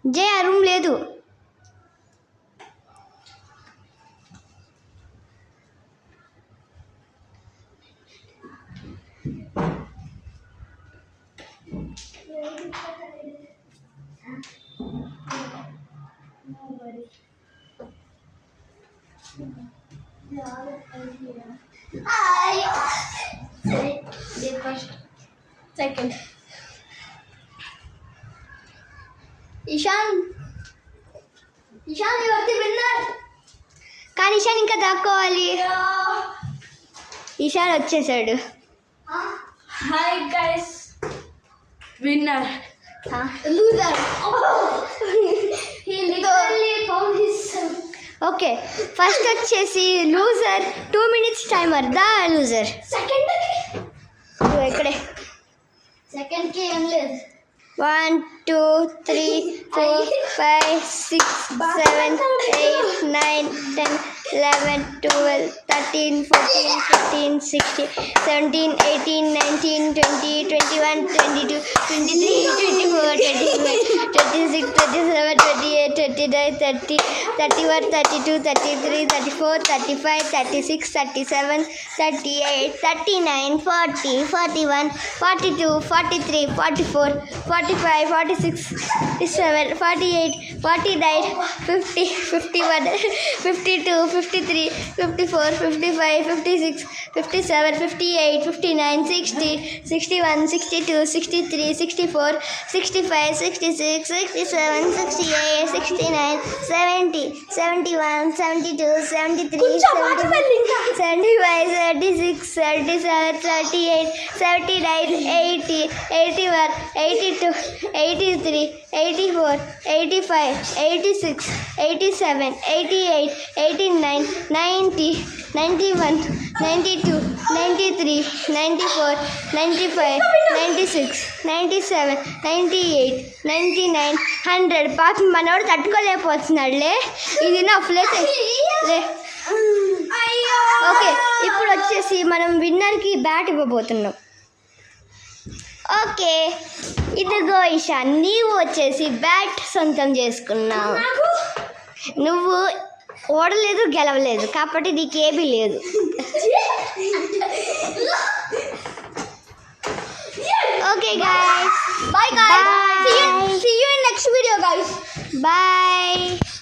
జయ room లేదు. Second Ishan ఎవరిది winner? కానీ ఇషాన్ ఇంకా దాక్కోవాలి. ఇషాన్ వచ్చేసాడు. Hi guys, winner loser. Okay, first వచ్చేసి లూజర్. 2 minutes timer. దా లూజర్. ఇక్కడే సెకండ్కి ఏం లేదు. 1 2 3 4 5 6 7 8 9 10 11 12 13 14 15 16 17 18 19 20 21 22 23 24 25 26 27 28 29 30 31 32 33 34 35 36 37 38 39 40 41 42 43 44 45 46 47 48 49 50 51 52 53 54 55 56 57 58 59 60 61 62 63 64 65 66 67 68 69 70 71 72 73 75 76 77 38 79 80 81 82 83 84 85 86 87 88 89 90 91 92 93 94 95 96 97 98 99 100. పాపం మనోడు తట్టుకోలేకపోతున్నాడులే. ఇది నా ఫ్లేస్ లే. ఓకే, ఇప్పుడు వచ్చేసి మనం విన్నర్కి బ్యాట్ ఇవ్వబోతున్నాం. ఓకే, ఇదిగో ఇషా, నీవు వచ్చేసి బ్యాట్ సొంతం చేసుకున్నావు. నువ్వు ఓడలేదు, గెలవలేదు, కాబట్టి నీకేమీ లేదు. Okay guys, bye guys, see you in next video guys, bye.